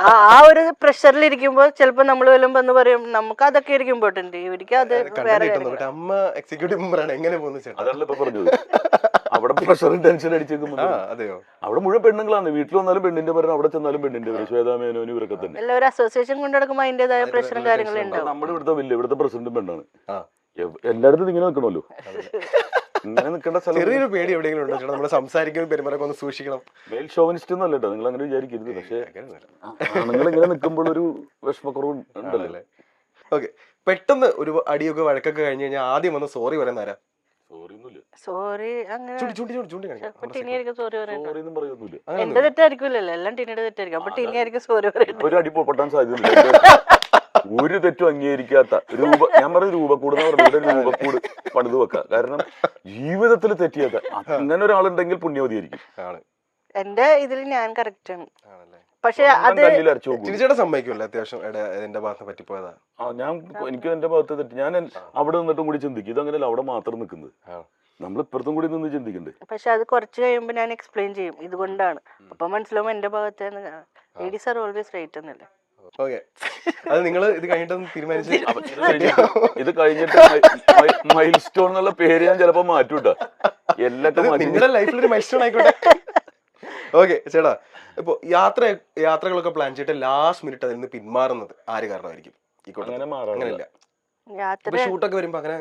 ആ ഒരു പ്രഷറിൽ ഇരിക്കുമ്പോ ചിലപ്പോ നമ്മൾ വല്ലതും വന്ന് പറയും, നമുക്ക് അതൊക്കെ ആയിരിക്കും ഇമ്പോർട്ടന്റ്, ഇവർക്ക് അത് വേറെ. അമ്മ എക്സിക്യൂട്ടീവ് മെമ്പറാണ്, എങ്ങനെ പോകുന്നു ചേട്ടാ? അതല്ല ഇപ്പൊ പറഞ്ഞത്. അവിടെ പ്രഷറും ടെൻഷൻ അടിച്ചേക്കുമ്പോ അതെയോ? അവിടെ മുഴുവൻ പെണ്ണുങ്ങളാണ്. വീട്ടിൽ വന്നാലും പെണ്ണിന്റെ പേരും, അവിടെ ചെന്നാലും പെണ്ണിന്റെ പേര്. ശ്വേതാമേനോനും ഇവരൊക്കെ തന്നെ. എല്ലാവരും അസോസിയേഷൻ കൊണ്ടു നടക്കുമ്പോൾ അതിന്റേതായ പ്രഷറും കാര്യങ്ങളും ഉണ്ടാവും. നമ്മുടെ ഇവിടുത്തെ പ്രസിഡന്റും പെണ്ണാണ്. എല്ലായിടത്തും ഇങ്ങനെ നിൽക്കണമല്ലോ. ഇങ്ങനെ നിൽക്കേണ്ട സ്ഥലം. ചെറിയൊരു പേടി എവിടെയെങ്കിലും ഉണ്ടോ ചേട്ടാ? നമ്മൾ സംസാരിക്കുമ്പോൾ പെരുമാറൊക്കെ ഒന്ന് സൂക്ഷിക്കണം. മെയിൽ ഷോവനിസ്റ്റ് ഒന്നും അല്ല കേട്ടോ, നിങ്ങൾ അങ്ങനെ വിചാരിക്കരുത്. പക്ഷേ ആണുങ്ങൾ ഇങ്ങനെ നിൽക്കുമ്പോൾ ഒരു വിഷമക്കുറവ് ഉണ്ടല്ലേ. ഓക്കെ, പെട്ടെന്ന് ഒരു അടിയൊക്കെ വഴക്കൊക്കെ കഴിഞ്ഞ് കഴിഞ്ഞാൽ ആദ്യം വന്ന് സോറി പറയുന്ന ആരാ? സോറി അങ്ങനെ സോറി പറയുന്നില്ല. എന്റെ തെറ്റായിരിക്കുമല്ലോ, എല്ലാം ടീനയുടെ തെറ്റായിരിക്കും. അപ്പൊ ടീനായിരിക്കും സോറി പറയുന്നത്. ഒരു അടി പൊട്ടാൻ സാധ്യതയില്ല. ഒരു തെറ്റും അംഗീകരിക്കാത്ത ഞാൻ പറഞ്ഞ രൂപക്കൂട് എന്ന് പറഞ്ഞ രൂപക്കൂട് പണിത് വെക്ക. കാരണം ജീവിതത്തിൽ തെറ്റിയാത്ത അങ്ങനെ ഒരാളുണ്ടെങ്കിൽ പുണ്യവതിയായിരിക്കും. എന്റെ ഇതിൽ ഞാൻ കറക്റ്റ് ആണ്. പക്ഷെ അത് ചേച്ചിയുടെ സമ്മതിക്കുമല്ലോ അത്യാവശ്യം എന്റെ ഭാഗത്ത് പറ്റിപ്പോയതാ. എനിക്ക് എന്റെ ഭാഗത്ത് തെറ്റി. ഞാൻ അവിടെ നിന്നിട്ടും കൂടി ചിന്തിക്കും, ഇതങ്ങനെയല്ല അവിടെ മാത്രം നിൽക്കുന്നത്, നമ്മൾ ഇപ്പുറത്തും കൂടി നിന്ന് ചിന്തിക്കണ്ടേ. പക്ഷെ അത് കുറച്ച് കഴിയുമ്പോ ഞാൻ എക്സ്പ്ലെയിൻ ചെയ്യും, ഇതുകൊണ്ടാണ്. അപ്പൊ മനസ്സിലാവും എന്റെ ഭാഗത്ത് ലേഡീസ് ആർ ഓൾവേസ് റൈറ്റ് എന്നല്ലേ. ഓക്കെ, അത് നിങ്ങൾ ഇത് കഴിഞ്ഞിട്ട് തീരുമാനിച്ചു. ഇത് കഴിഞ്ഞിട്ട് മൈൽ സ്റ്റോൺ എന്നുള്ള പേര് ഞാൻ ചിലപ്പോ മാറ്റൂട്ടോ. നിങ്ങളുടെ ലൈഫിലൊരു മൈൽ സ്റ്റോൺ ആയിക്കോട്ടെ. ഓക്കെ ചേട്ടാ, ഇപ്പൊ യാത്രകളൊക്കെ പ്ലാൻ ചെയ്തിട്ട് ലാസ്റ്റ് മിനിറ്റ് അതിൽ നിന്ന് പിന്മാറുന്നത് ആര് കാരണമായിരിക്കും? അങ്ങനെയില്ല, ഷൂട്ടൊക്കെ വരുമ്പോ അങ്ങനെ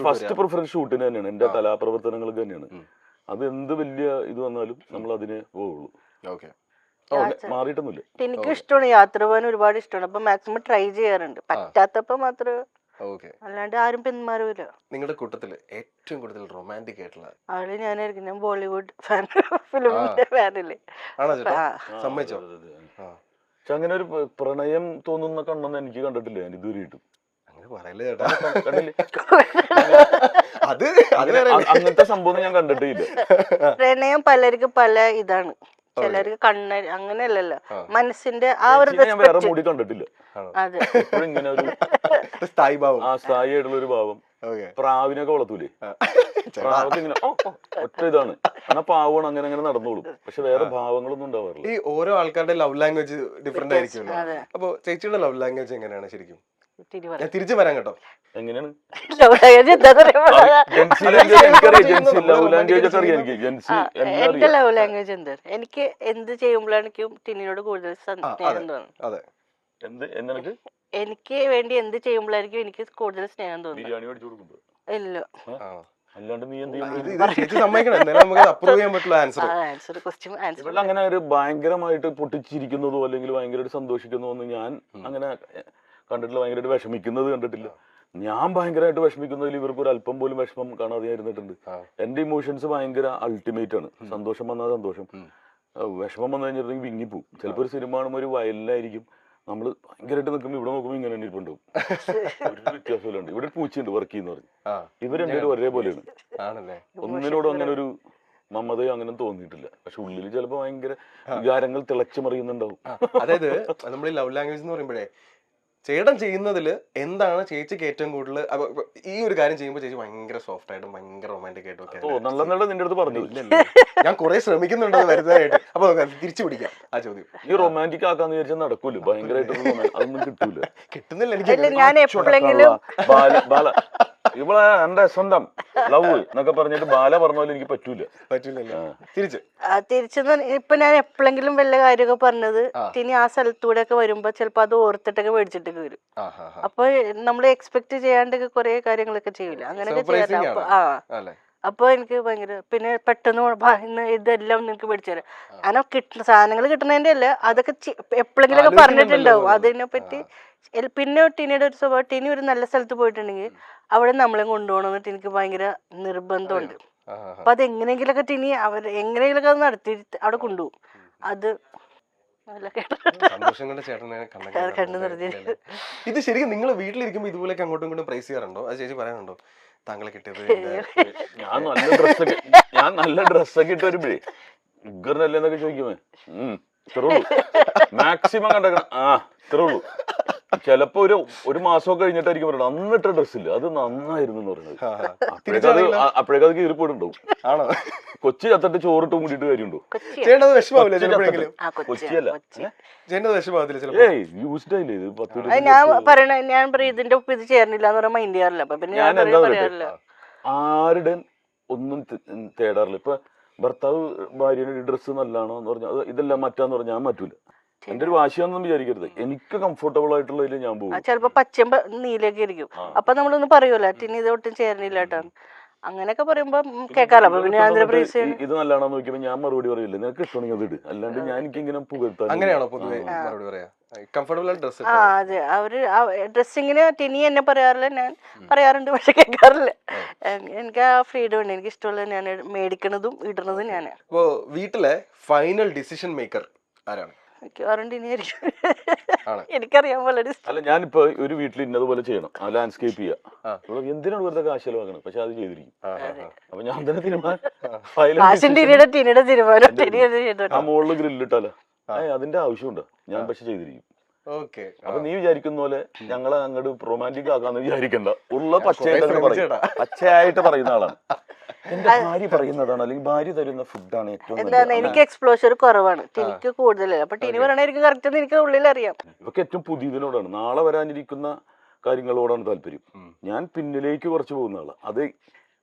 ഫസ്റ്റ് പ്രിഫറൻസ് ഷൂട്ടിന് തന്നെയാണ്, എന്റെ കലാപ്രവർത്തനങ്ങൾക്ക് തന്നെയാണ്. അത് എന്ത് വലിയ ഇത് വന്നാലും നമ്മൾ അതിന് പോവുള്ളൂ. ഓക്കെ, മാറിയിട്ടൊന്നുമില്ല. എനിക്കും ഇഷ്ടമാണ് യാത്ര പോകാൻ, ഒരുപാട് ഇഷ്ടമാണ്. അപ്പൊ മാക്സിമം ട്രൈ ചെയ്യാറുണ്ട്, പറ്റാത്തപ്പോ മാത്രമേ. അല്ലാണ്ട് ആരും പിന്മാറൂല. നിങ്ങളുടെ കൂട്ടത്തില് ഏറ്റവും കൂടുതൽ റൊമാൻറ്റിക് ആയിട്ടുള്ള ആള് ഞാനായിരിക്കും. ഞാൻ ബോളിവുഡ് ഫാൻ, ഫിലിമിന്റെ ഫാനല്ലേ. സമ്മതിച്ചോ? പക്ഷെ അങ്ങനെ ഒരു പ്രണയം തോന്നുന്ന കണ്ണെന്ന് എനിക്ക് കണ്ടിട്ടില്ല ഞാൻ ഇതുവരെയായിട്ടും. അങ്ങനെ പറയല്ലേ ചേട്ടാ, അങ്ങനത്തെ സംഭവം ഞാൻ കണ്ടിട്ടില്ല. പ്രണയം പലർക്കും പല ഇതാണ്. ചിലർക്ക് കണ്ണ് അങ്ങനെയല്ലല്ലോ, മനസ്സിന്റെ ആ ഒരു വേറെ മൂടി കണ്ടിട്ടില്ല. അതെ, ഇങ്ങനെ ഒരു സ്ഥായി ആയിട്ടുള്ള ഒരു ഭാവം. പ്രാവിനൊക്കെ വളർത്തൂലേ, പ്രാവൊക്കെ ഇങ്ങനെ ഒറ്റ ഇതാണ്, എന്നാ പാവണം, അങ്ങനെ അങ്ങനെ നടന്നോളും. പക്ഷെ വേറെ ഭാവങ്ങളൊന്നും ഉണ്ടാവാറില്ല. ഈ ഓരോ ആൾക്കാരുടെ ലവ് ലാംഗ്വേജ് ഡിഫറെന്റ് ആയിരിക്കുമല്ലോ. അപ്പൊ ചേച്ചിയുടെ ലവ് ലാംഗ്വേജ് എങ്ങനെയാണ് ശരിക്കും? ഞാൻ തിരിച്ചു വരാൻ കേട്ടോ. എങ്ങനെയാണ് എന്റെ ലവ് ലാംഗ്വേജ് എന്താ? എനിക്ക് എന്ത് ചെയ്യുമ്പോഴാണെങ്കിലും ടിന്നിനോട് കൂടുതൽ സ്നേഹം തോന്നുന്നു. എനിക്ക് വേണ്ടി എന്ത് ചെയ്യുമ്പോഴായിരിക്കും എനിക്ക് കൂടുതൽ സ്നേഹം തോന്നുന്നു. ഇല്ല, അങ്ങനെ ഒരു ഭയങ്കരമായിട്ട് പൊട്ടിച്ചിരിക്കുന്നതോ അല്ലെങ്കിൽ ഭയങ്കരമായിട്ട് സന്തോഷിക്കുന്നതോ ഒന്നും ഞാൻ അങ്ങനെ കണ്ടിട്ടില്ല. ഭയങ്കരമായിട്ട് വിഷമിക്കുന്നത് കണ്ടിട്ടില്ല. ഞാൻ ഭയങ്കരമായിട്ട് വിഷമിക്കുന്നതിൽ ഇവർക്ക് ഒരു അല്പം പോലും വിഷമം കാണാതെ ഇരുന്നിട്ടുണ്ട്. എന്റെ ഇമോഷൻസ് ഭയങ്കര അൾട്ടിമേറ്റ് ആണ്. സന്തോഷം വന്നാൽ സന്തോഷം, വിഷമം വന്നു കഴിഞ്ഞിട്ടുണ്ടെങ്കിൽ വിങ്ങിപ്പോവും. ചിലപ്പോൾ ഒരു സിനിമ കാണുമ്പോൾ ഒരു വയലിലായിരിക്കും, നമ്മൾ ഭയങ്കരമായിട്ട് നിൽക്കുമ്പോൾ ഇവിടെ നോക്കുമ്പോൾ ഇങ്ങനെ ഇരിപ്പുണ്ടാവും. ഒരു വ്യത്യാസമുണ്ട്. ഇവിടെ പൂച്ചയുണ്ട് വർക്ക് ചെയ്യുന്ന പറഞ്ഞു. ഇവർ രണ്ടുപേരും ഒരേപോലെയാണ്. ഒന്നിനോടും അങ്ങനെ ഒരു മമതയോ അങ്ങനെ തോന്നിയിട്ടില്ല. പക്ഷെ ഉള്ളിൽ ചിലപ്പോൾ ഭയങ്കര വികാരങ്ങൾ തിളച്ചു മറിയുന്നുണ്ടാവും. അതായത് നമ്മൾ ലവ് ലാംഗ്വേജ് എന്ന് പറയുമ്പോഴേ ചേട്ടൻ ചെയ്യുന്നതിൽ എന്താണ് ചേച്ചിക്ക് ഏറ്റവും കൂടുതൽ ഈ ഒരു കാര്യം ചെയ്യുമ്പോൾ ചേച്ചി ഭയങ്കര സോഫ്റ്റ് ആയിട്ടും ഭയങ്കര റൊമാൻറ്റിക് ആയിട്ടും ഒക്കെ തോന്നണമെന്നുള്ള നിന്റെ അടുത്ത് പറഞ്ഞു. ഞാൻ കുറെ ശ്രമിക്കുന്നുണ്ട് അത് വരുന്നതായിട്ട്. അപ്പൊ തിരിച്ചു പിടിക്കാം ആ ചോദ്യം. ഈ റൊമാൻറ്റിക് ആക്കാന്ന് വിചാരിച്ചാൽ നടക്കൂല, ഭയങ്കരമായിട്ട് അതൊന്നും കിട്ടൂല. കിട്ടുന്നില്ല അല്ല, എനിക്ക്. ഞാൻ എപ്പോഴെങ്കിലും ബാല ഇവളെ എന്റെ സ്വന്തം ലവ് എന്നൊക്കെ പറഞ്ഞിട്ട് ബാല പറഞ്ഞ പോലെ എനിക്ക് പറ്റൂല. പറ്റില്ലല്ലോ. തിരിച്ച് തിരിച്ചെന്ന് ഇപ്പൊ ഞാൻ എപ്പോഴെങ്കിലും വല്ല കാര്യമൊക്കെ പറഞ്ഞത് ഇനി ആ സ്ഥലത്തൂടെ ഒക്കെ വരുമ്പോ ചിലപ്പോ അത് ഓർത്തിട്ടൊക്കെ മേടിച്ചിട്ടൊക്കെ വരും. അപ്പൊ നമ്മൾ എക്സ്പെക്ട് ചെയ്യാണ്ടൊക്കെ കുറെ കാര്യങ്ങളൊക്കെ ചെയ്യൂല, അങ്ങനെയൊക്കെ ചെയ്യാം. അല്ലേ? അപ്പൊ എനിക്ക് ഭയങ്കര പിന്നെ പെട്ടെന്ന് ഇന്ന് ഇതെല്ലാം നിനക്ക് മേടിച്ചു തരാം. അങ്ങനെ കിട്ടുന്ന സാധനങ്ങൾ കിട്ടുന്നതിന്റെ അല്ല, അതൊക്കെ എപ്പോഴെങ്കിലും ഒക്കെ പറഞ്ഞിട്ടുണ്ടാവും അതിനെ പറ്റി. പിന്നെ ടിനിയുടെ ഒരു സ്വഭാവം, ടിനി ഒരു നല്ല സ്ഥലത്ത് പോയിട്ടുണ്ടെങ്കിൽ അവിടെ നമ്മളെ കൊണ്ടുപോകണം എന്നിട്ട് എനിക്ക് ഭയങ്കര നിർബന്ധമുണ്ട്. അപ്പൊ അത് എങ്ങനെയെങ്കിലൊക്കെ ടിനി എങ്ങനെയെങ്കിലൊക്കെ അത് നടത്തി അവിടെ കൊണ്ടുപോകും. അത് സന്തോഷം കൊണ്ട് ചേട്ടനെ കണ്ടു നിർത്തി. ഇത് ശരിക്കും നിങ്ങൾ വീട്ടിലിരിക്കുമ്പോ ഇതുപോലെയൊക്കെ അങ്ങോട്ടും ഇങ്ങോട്ടും പ്രൈസ് ചെയ്യാറുണ്ടോ? അത് ചേച്ചി പറയാനുണ്ടോ താങ്കളെ കിട്ടിയത്? ഞാൻ നല്ല ഡ്രസ്സൊക്കെ ഇട്ട് വരുമ്പോഴേ ഉഗ്രനല്ലേ എന്നൊക്കെ ചോദിക്കുമേ. ഇത്രേ ഉള്ളൂ മാക്സിമം കണ്ടേക്കണം. ഇത്രേ ഉള്ളൂ. ചിലപ്പോ ഒരു മാസമൊക്കെ കഴിഞ്ഞിട്ടായിരിക്കും പറയണം അന്നിട്ട ഡ്രസ്സില്ല അത് നന്നായിരുന്നു എന്ന് പറയുന്നത്. അപ്പോഴേക്കും അത് കീറിപ്പോയിട്ടുണ്ടാവും. ആണോ? കൊച്ചി ചത്തിട്ട് ചോറിട്ട് മൂടിയിട്ട് കാര്യമുണ്ടോ? ചേട്ടത് വിഷമാവില്ല ചിലപ്പോഴെങ്കിലും? കൊച്ചിയല്ല, ചേട്ടത് വിഷമാവത്തില്ല ചിലപ്പോ? ഏയ് യൂസ്ഡ് ആയില്ലേ ഇത് 10 ഞാൻ പറയും ഇതിന്റെ ഒപ്പം ഇത് ചേർന്നില്ല എന്ന് പറയാൻ മൈൻഡ് ചെയ്യാറില്ല. അപ്പൊ പിന്നെ ഞാൻ എന്താ പറയാറില്ല. ആരുടെ ഒന്നും തേടാറില്ല. ഇപ്പൊ ഭർത്താവ് ഭാര്യയുടെ ഡ്രസ്സ് നല്ലതാണോ എന്ന് പറഞ്ഞാൽ ഇതെല്ലാം മാറ്റാന്ന് പറഞ്ഞാൽ ഞാൻ മാറ്റൂല. എന്റെ ഒരു വാശിയാണെന്നും വിചാരിക്കരുത്, എനിക്ക് കംഫർട്ടബിൾ ആയിട്ടുള്ളതിൽ ഞാൻ പോകും. ചിലപ്പോ പച്ചയും നീലൊക്കെ ഇരിക്കും. അപ്പൊ നമ്മളൊന്ന് പറയുമല്ലോ ടിനി ഇത് ഒട്ടും ചേർന്നില്ല കേട്ടോ, അങ്ങനെയൊക്കെ പറയുമ്പോ കേൾക്കാലോ. അപ്പൊ പിന്നെ ഇത് നല്ലതാണോ നോക്കിയപ്പോ ഞാൻ മറുപടി പറയില്ല, നിനക്ക് ഇഷ്ടമാണെങ്കിൽ അത് ഇട്, അല്ലാണ്ട് ഞാൻ എനിക്കിങ്ങനെ പുകഴ്ത്താൻ. അങ്ങനെയാണോ പൊതുവെ മറുപടി പറയാ? Comfortable dress. അതെ, അവര് ഡ്രസ്സിങ്ങിന് ടിനി എന്നെ പറയാറില്ല, ഞാൻ പറയാറുണ്ട് പക്ഷെ കേൾക്കാറില്ല. എനിക്ക് ആ ഫ്രീഡം ഉണ്ട്, എനിക്ക് ഇഷ്ടമുള്ളത് ഞാൻ മേടിക്കണതും ഇടുന്നതും ഞാനാണ്. ഇപ്പോ വീട്ടിലെ ഫൈനൽ ഡിസിഷൻ മേക്കർ ആരാണ്? എനിക്കറിയാൻ വളരെ അല്ല, ഞാനിപ്പോ ഒരു വീട്ടിൽ ഇന്നതുപോലെ ചെയ്യണം, ആ ലാൻഡ്സ്കേപ്പ് ചെയ്യാം, എന്തിനാണ് വെറുതെ കാശ് ചെലവാക്കണം, പക്ഷെ അത് ചെയ്തിരിക്കും. അപ്പൊ ഞാൻ തന്നെ തീരുമാനം ആ മുകളിൽ ഗ്രില്ലിട്ടാലോ അതിന്റെ ആവശ്യമുണ്ടോ, ഞാൻ പക്ഷെ ചെയ്തിരിക്കും. അപ്പൊ നീ വിചാരിക്കുന്ന പോലെ ഞങ്ങളെ അങ്ങോട്ട് റൊമാൻറ്റിക് ആക്കാന്ന് വിചാരിക്കണ്ട, ഉള്ള പച്ചയായിട്ട് പറയുന്ന ആളാണ്. എന്റെ ഭാര്യ പറയുന്നതാണ് അല്ലെങ്കിൽ ഭാര്യ തരുന്ന ഫുഡാണ് ഏറ്റവും എന്താണ്. എനിക്ക് എക്സ്പ്ലോഷർ കുറവാണ്, ടിനിക്ക് കൂടുതലല്ല. അപ്പൊ ടിനി പറയണായിരിക്കും കറക്റ്റ് എന്ന് എനിക്ക് ഉള്ളിൽ അറിയാം. ഇവക്ക് ഏറ്റവും പുതിയതിനോടാണ്, നാളെ വരാനിരിക്കുന്ന കാര്യങ്ങളോടാണ് താല്പര്യം. ഞാൻ പിന്നിലേക്ക് കുറച്ച് പോകുന്ന ആളാണ്. അത്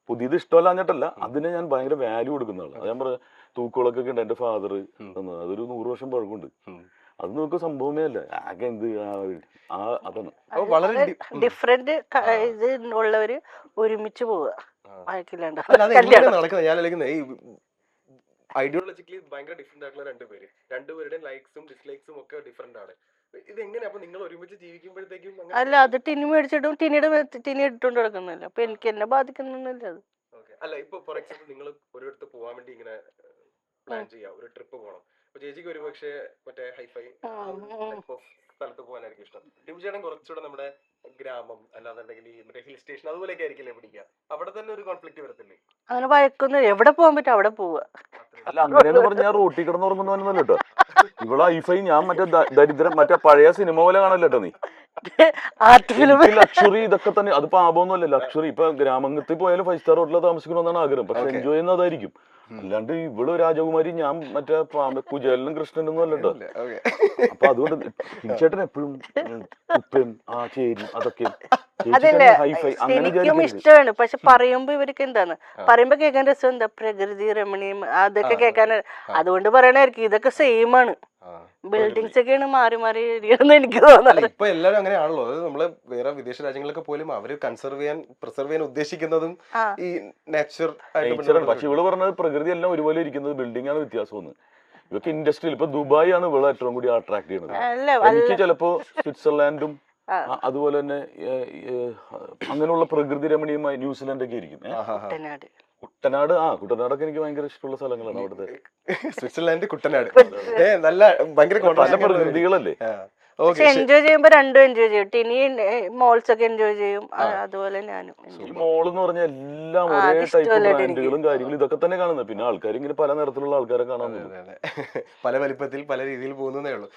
പുതിയത് ഇഷ്ടമല്ലാഞ്ഞിട്ടല്ല, അതിനെ ഞാൻ ഭയങ്കര വാല്യൂ കൊടുക്കുന്ന ആളാണ്. ഞാൻ പറഞ്ഞ തൂക്കുകളൊക്കെ ഉണ്ട് എന്റെ ഫാദർ തന്നത്, അതൊരു 100 വർഷം പഴക്കമുണ്ട്. അത് നമുക്ക് സംഭവമേ അല്ല, ആകെ എന്ത് അതാണ്. വളരെ ഡിഫറെന്റ് ഇത് ഉള്ളവര് ഒരുമിച്ച് പോവുക വഴക്കില്ലാണ്ട്. ഞാൻ ഈ ഐഡിയോളജിക്കലി ഭയങ്കര ഡിഫറെന്റ് ആയിട്ടുള്ള രണ്ടുപേരുടെയും ലൈക്സും ഡിസ്ലൈക്സും ഒക്കെ ഡിഫറെന്റ് ആണ്. ഇത് എങ്ങനെയാ അപ്പൊ നിങ്ങൾ ഒരുമിച്ച് ജീവിക്കുമ്പോഴത്തേക്കും? അല്ല, അത് ടിനി മേടിച്ചിട്ടും ടിനി ഇട്ടുകൊണ്ട് കിടക്കുന്നില്ല, അപ്പൊ എനിക്ക് എന്നെ ബാധിക്കുന്നൊന്നുമില്ല അത്. അല്ല, ഇപ്പൊ ഫോർ എക്സാമ്പിൾ നിങ്ങൾ ഒരിടത്ത് പോവാൻ വേണ്ടി ഇങ്ങനെ പ്ലാൻ ചെയ്യാം, ഒരു ട്രിപ്പ് പോകണം. അപ്പൊ ചേച്ചിക്ക് ഒരു പക്ഷേ മറ്റേ ഹൈഫൈ സ്ഥലത്ത് പോകാനായിരിക്കും ഇഷ്ടം. ടിംചേട്ടൻ കുറച്ചുകൂടെ നമ്മുടെ ഗ്രാമം അല്ലാന്നുണ്ടെങ്കിൽ ഈ മറ്റേ ഹിൽ സ്റ്റേഷൻ അതുപോലെയൊക്കെ ആയിരിക്കില്ലേ പിടിക്കുക. അവിടെ തന്നെ ഒരു കോൺഫ്ലിക്റ്റ് വരത്തില്ലേ? അങ്ങനെ വഴക്കൊന്നും, എവിടെ പോകാൻ പറ്റും അവിടെ പോവുക. അല്ല, അങ്ങനെയെന്ന് പറഞ്ഞാൽ റോട്ടി കിടന്ന് ഉറങ്ങുന്നവനൊന്നും കേട്ടോ. ഇവിടെ ഹൈഫൈ ഞാൻ മറ്റേ ദരിദ്രം മറ്റേ പഴയ സിനിമ പോലെ കാണല്ലോ നീ. ലക്ഷറി ഇതൊക്കെ തന്നെ, അത് പാപമൊന്നുമല്ല. ലക്ഷറി ഇപ്പൊ ഗ്രാമത്തിൽ പോയാലും 5 സ്റ്റാർ ഹോട്ടലിൽ താമസിക്കണമെന്നാണ് ആഗ്രഹം, പക്ഷെ എൻജോയ് ചെയ്യുന്നതായിരിക്കും. അല്ലാണ്ട് ഇവള് രാജകുമാരി ഞാൻ മറ്റേ കുചേലനും കൃഷ്ണനും അല്ലട്ടോ. അപ്പൊ അതുകൊണ്ട് ചേട്ടൻ എപ്പോഴും ഉപ്പയും ചേരി അതൊക്കെ ശരിക്കും ഇഷ്ടമാണ്. പക്ഷെ പറയുമ്പോ ഇവർക്ക് എന്താണ് പറയുമ്പോ കേൾക്കാൻ രസം, എന്താ പ്രകൃതി രമണീയം അതൊക്കെ കേൾക്കാൻ. അതുകൊണ്ട് പറയണായിരിക്കും ഇതൊക്കെ സെയിം ആണ്, ബിൽഡിങ്സ് ഒക്കെയാണ് മാറി മാറി ഇരിക്കണമെന്ന് എനിക്ക് തോന്നുന്നത്. ഇപ്പൊ എല്ലാവരും അങ്ങനെയാണല്ലോ. അത് നമ്മള് വേറെ വിദേശ രാജ്യങ്ങളൊക്കെ പോലും അവര് പ്രിസർവ് ചെയ്യാൻ ഉദ്ദേശിക്കുന്നതും ഈ നേച്ചർ ആയിട്ട്. പക്ഷെ ഇവള് പറഞ്ഞത് പ്രകൃതി എല്ലാം ഒരുപോലെ ഇരിക്കുന്നത്, ബിൽഡിംഗ് ആണ് വ്യത്യാസം. ഇവർക്ക് ഇൻഡസ്ട്രിയിൽ ഇപ്പൊ ദുബായ് ആണ് ഇവളെ ഏറ്റവും കൂടി അട്രാക്ട് ചെയ്യുന്നത്. എനിക്ക് ചിലപ്പോ സ്വിറ്റ്സർലാൻഡും അതുപോലെ തന്നെ അങ്ങനെയുള്ള പ്രകൃതി രമണീയമായ ന്യൂസിലാൻഡ് ഒക്കെ ഇരിക്കും. കുട്ടനാടൊക്കെ എനിക്ക് ഭയങ്കര ഇഷ്ടമുള്ള സ്ഥലങ്ങളാണ് അവിടുത്തെ. സ്വിറ്റ്സർലാൻഡ്, കുട്ടനാട് നല്ല ഭയങ്കര പ്രകൃതികളല്ലേ. എൻജോയ് ചെയ്യുമ്പോ രണ്ടും എൻജോയ് ചെയ്യും. ടിനി മോൾസ് ഒക്കെ എൻജോയ് ചെയ്യും, അതുപോലെ ഞാനും. മോൾ എന്ന് പറഞ്ഞാൽ എല്ലാം ഒരേ ടൈപ്പ് ബ്രാൻഡുകളും കാര്യങ്ങളും ഇതൊക്കെ തന്നെ കാണുന്നത്. പിന്നെ ആൾക്കാർ ഇങ്ങനെ പല നിറത്തിലുള്ള ആൾക്കാരെ കാണാൻ, പല വലിപ്പത്തിൽ പല രീതിയിൽ പോകുന്നതേ ഉള്ളൂ.